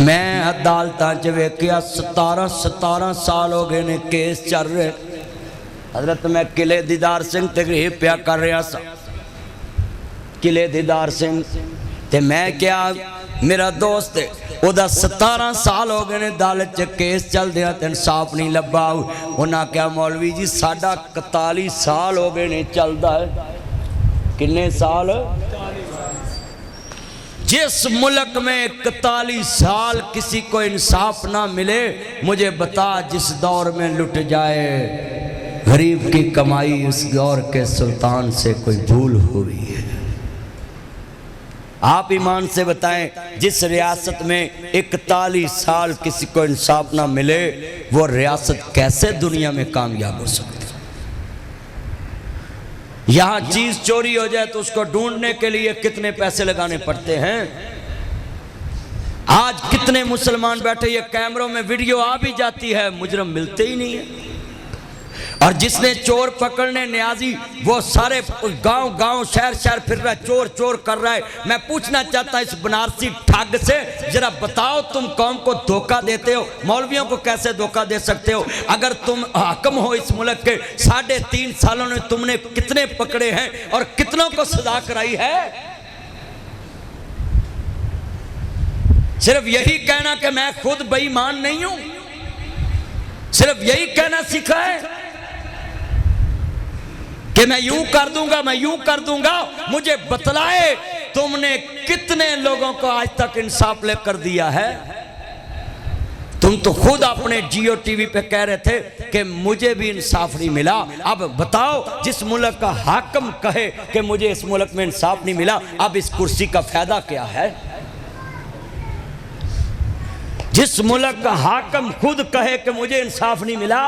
मैं अदालत च वेख्या 17 साल हो गए ने केस चल रहे। हजरत मैं किले दीदार सिंह तकरीब प्या कर रहा सा, किले दीदार सिंह ते मैं क्या मेरा दोस्त है ओदा 17 साल हो गए ने अदालत च केस चल दिया ते इंसाफ नहीं लब्भा। उन्हें क्या मौलवी जी साडा 41 साल हो गए ने चलदा है। किन्ने साल? जिस मुल्क में 41 साल किसी को इंसाफ ना मिले, मुझे बता जिस दौर में लुट जाए गरीब की कमाई, उस दौर के सुल्तान से कोई भूल हुई है। आप ईमान से बताएं, जिस रियासत में 41 साल किसी को इंसाफ ना मिले, वो रियासत कैसे दुनिया में कामयाब हो सकती? यहाँ चीज चोरी हो जाए तो उसको ढूंढने के लिए कितने पैसे लगाने पड़ते हैं। आज कितने मुसलमान बैठे, ये कैमरों में वीडियो आ भी जाती है, मुजरम मिलते ही नहीं है। और जिसने चोर पकड़ने न्याजी, वो सारे गांव गांव शहर शहर फिर रहा है, चोर चोर कर रहा है। मैं पूछना चाहता इस बनारसी ठग से, जरा बताओ तुम कौम को धोखा देते हो, मौलवियों को कैसे धोखा दे सकते हो? अगर तुम हाकिम हो इस मुल्क के, 3.5 सालों में तुमने कितने पकड़े हैं और कितनों को सजा कराई है? सिर्फ यही कहना कि मैं खुद बेईमान नहीं हूं, सिर्फ यही कहना सीखा है कि मैं यूं कर दूंगा, मैं यूं कर दूंगा। मुझे बतलाए तुमने कितने लोगों को आज तक इंसाफ लेकर दिया है? तुम तो खुद अपने जियो टीवी पे कह रहे थे कि मुझे भी इंसाफ नहीं मिला। अब बताओ, जिस मुल्क का हाकिम कहे कि मुझे इस मुल्क में इंसाफ नहीं मिला, अब इस कुर्सी का फायदा क्या है? जिस मुल्क का हाकिम खुद कहे कि मुझे इंसाफ नहीं मिला,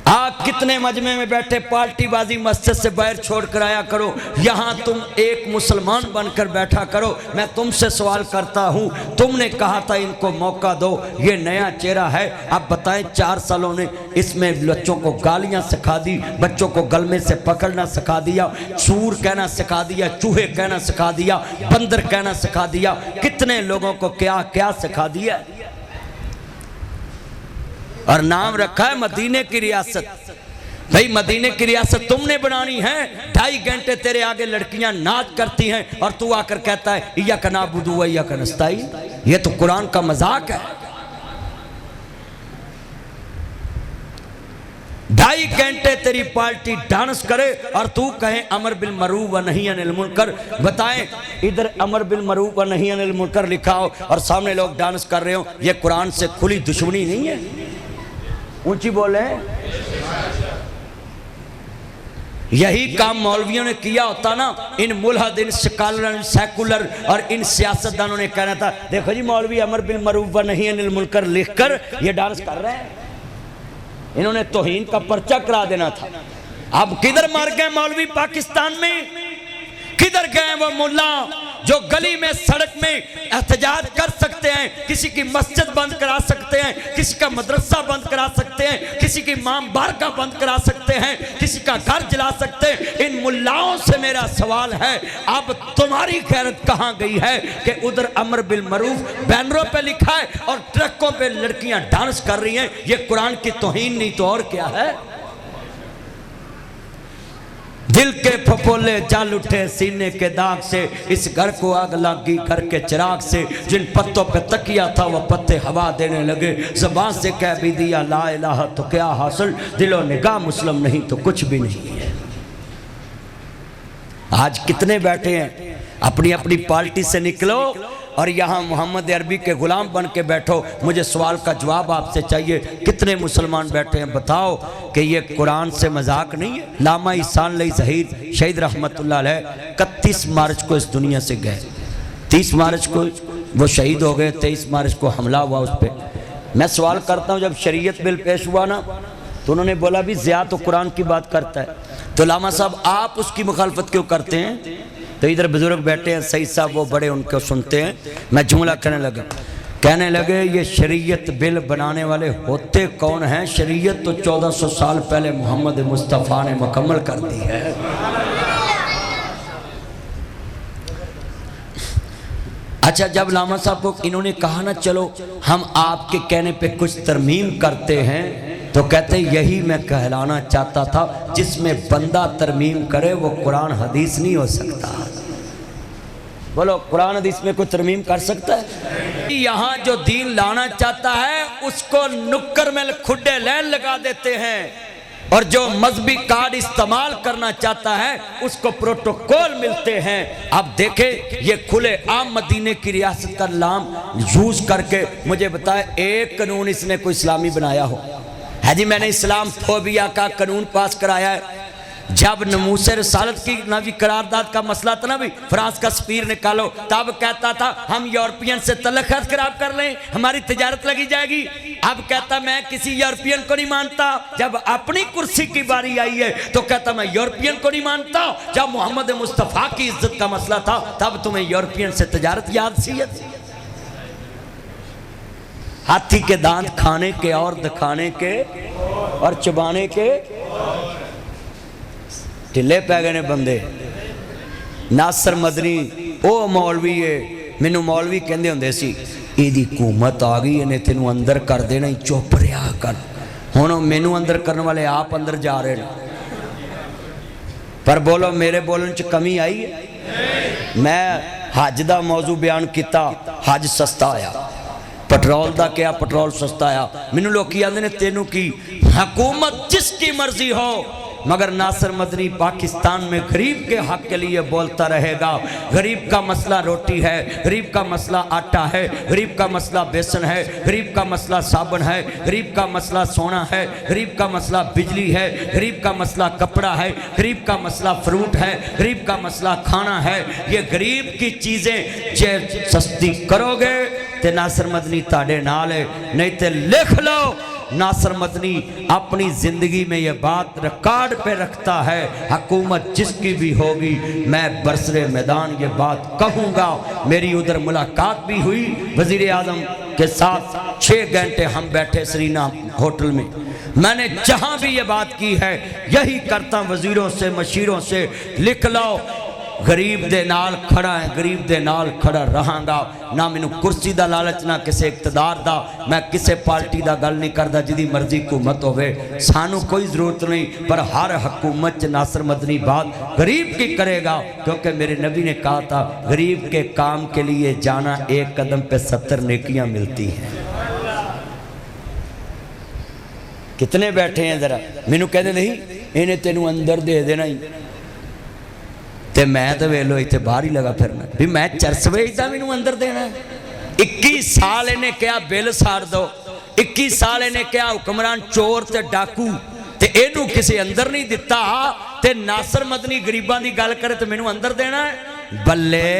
आप कितने मजमे में बैठे पार्टीबाजी मस्जिद से बाहर छोड़ कर आया करो। यहाँ तुम एक मुसलमान बनकर बैठा करो। मैं तुमसे सवाल करता हूँ, तुमने कहा था इनको मौका दो, ये नया चेहरा है। अब बताएं, 4 सालों ने इसमें बच्चों को गालियाँ सिखा दी, बच्चों को गलमे से पकड़ना सिखा दिया, सूर कहना सिखा दिया, चूहे कहना सिखा दिया, बंदर कहना सिखा दिया, कितने लोगों को क्या क्या सिखा दिया। और नाम रखा है मदीने की रियासत। भाई मदीने की रियासत तुमने बनानी है। 2.5 घंटे तेरे आगे लड़कियां नाच करती हैं और तू आकर कहता है इया का नाबुदु व इया का नस्ताईन। ये तो कुरान का मजाक है। 2.5 घंटे तेरी पार्टी डांस करे और तू कहे अमर बिल मरूफ व नही अनिल मुनकर। बताएं, इधर अमर बिल मरूफ व नही अनिल मुनकर लिखा हो और सामने लोग डांस कर रहे हो। ये कुरान से खुली दुश्मनी नहीं है? ऊंची बोले। यही काम मौलवियों ने किया होता ना, इन मुल्हद, इन स्कॉलर, सेकुलर और इन सियासतदानों ने कहना था देखो जी मौलवी अमर बिल मरूफ व नही अनिल मुनकर लिखकर ये डांस कर रहे हैं। इन्होंने तौहीन का पर्चा करा देना था। अब किधर मर गए मौलवी पाकिस्तान में? किधर गए वो मुल्ला जो गली में सड़क में एहतजाज कर सकते हैं, किसी की मस्जिद बंद करा सकते हैं, किसी का मदरसा बंद करा सकते हैं, किसी की इमाम बारगाह बंद करा सकते हैं, किसी का घर जला सकते हैं। इन मुल्लाओं से मेरा सवाल है, अब तुम्हारी गैरत कहाँ गई है कि उधर अमर बिल मरूफ बैनरों पे लिखा है और ट्रकों पे लड़कियां डांस कर रही हैं? ये कुरान की तौहीन नहीं तो और क्या है? दिल के फफोले जल उठे सीने के दाग से, इस घर को आग लगी घर के चिराग से। जिन पत्तों पे तकिया था वो पत्ते हवा देने लगे, ज़बान से कह भी दिया ला इलाहा तो क्या हासिल, दिलो निगाह मुस्लिम नहीं तो कुछ भी नहीं है। आज कितने बैठे हैं, अपनी अपनी पार्टी से निकलो और यहाँ मोहम्मद अरबी के गुलाम बन के बैठो। मुझे सवाल का जवाब आपसे चाहिए, कितने मुसलमान बैठे हैं? बताओ कि ये कुरान से मजाक नहीं है। लामा इहसान अली ज़हीर शहीद रहमतुल्लाह अलैह 31 मार्च को इस दुनिया से गए। 30 मार्च को वो शहीद हो गए, 23 मार्च को हमला हुआ उस पर। मैं सवाल करता हूँ, जब शरीयत बिल पेश हुआ ना तो उन्होंने बोला भी ज़िया तो कुरान की बात करता है, तो लामा साहब आप उसकी मुखालफत क्यों करते हैं? तो इधर बुजुर्ग बैठे हैं, सईद साहब वो बड़े, उनको सुनते हैं। मैं जुमला कहने लगे ये शरीयत बिल बनाने वाले होते कौन हैं? शरीयत तो 1400 साल पहले मोहम्मद मुस्तफ़ा ने मुकम्मल कर दी है। अच्छा, जब लामा साहब को इन्होंने कहा ना चलो हम आपके कहने पे कुछ तरमीम करते हैं, तो कहते यही मैं कहलाना चाहता था, जिसमें बंदा तरमीम करे वो कुरान हदीस नहीं हो सकता। बोलो, कुरान हदीस में कोई तरमीम कर सकता है? यहाँ जो दीन लाना चाहता है उसको नुक्कर में खुड्डे लैन लगा देते हैं, और जो मजहबी कार्ड इस्तेमाल करना चाहता है उसको प्रोटोकॉल मिलते हैं। अब देखें, ये खुले आम मदीने की रियासत का नाम यूज करके मुझे बताए एक कानून इसने कोई इस्लामी बनाया हो? है जी, मैंने इस्लाम फोबिया का कानून पास कराया है। जब नमूसे रसालत की नवी करारदाद का मसला था ना, भी फ्रांस का सफीर निकालो, तब कहता था हम यूरोपियन से तल्लुकात खराब कर लें, हमारी तिजारत लगी जाएगी। अब कहता मैं किसी यूरोपियन को नहीं मानता। जब अपनी कुर्सी की बारी आई है तो कहता मैं यूरोपियन को नहीं मानता। जब मोहम्मद मुस्तफ़ा की इज्जत का मसला था तब तुम्हें यूरोपियन से तिजारत याद सी है। हाथी के दांत खाने के और दिखाने के और चबाने के ढिले पै गए ने बंदे। नासर मदनी ओ मौलवी है, मैनू मौलवी कहते होंदे सी, इहदी हुकूमत आ गई, इन्हें तेनू अंदर कर देना, ही चुप रहा कर। हुण मैनू अंदर करने वाले आप अंदर जा रहे हैं। पर बोलो, मेरे बोलने च कमी आई है? मैं हज का मौजू बयान किया, हज सस्ता आया, पेट्रोल का क्या, पेट्रोल सस्ता आया। मैनू लोग आते हैं तेनू की हुकूमत जिसकी मर्जी हो, मगर नासर मदनी पाकिस्तान में गरीब के हक के लिए बोलता रहेगा। गरीब का मसला रोटी है, गरीब का मसला आटा है, गरीब का मसला बेसन है, गरीब का मसला साबुन है, गरीब का मसला सोना है, गरीब का मसला बिजली है, गरीब का मसला कपड़ा है, गरीब का मसला फ्रूट है, गरीब का मसला खाना है। ये गरीब की चीज़ें जे सस्ती करोगे तो नासर मदनी ताड़े नाल है, नहीं तो लिख लो नासर मदनी अपनी जिंदगी में ये बात रिकॉर्ड पे रखता है, हुकूमत जिसकी भी होगी मैं बरसरे मैदान ये बात कहूँगा। मेरी उधर मुलाकात भी हुई वजीर आजम के साथ, 6 घंटे हम बैठे सरीना होटल में। मैंने जहाँ भी ये बात की है यही करता, वजीरों से मशीरों से लिख लो, गरीब दे नाल खड़ा है, गरीब दे नाल खड़ा रहांगा। ना मैनू कुर्सी दा लालच, ना किसी इकतदार दा, मैं किसी पार्टी दा गल नहीं करता, जिदी मर्जी हुकूमत होवे, सानू कोई जरूरत नहीं। पर हर हुकूमत च नासर मदनी बात गरीब की करेगा, क्योंकि मेरे नबी ने कहा था गरीब के काम के लिए जाना, एक कदम पे 70 नेकियां मिलती हैं। कितने बैठे हैं जरा, मैनू कहते नहीं इन्हें तेनू अंदर दे देना ही, ते मैं तो वे लो इतने बाहर ही लगा फिरना भी मैं चरस वेचदा, मैनू अंदर देना है। 21 साल इन्हें क्या बिल साड़ दो, 21 साल इन्हें क्या हुक्मरान चोर ते डाकू, ते इनू किसी अंदर नहीं दिता, ते नासर मदनी गरीबां दी गल करे तो मैनू अंदर देना है। बल्ले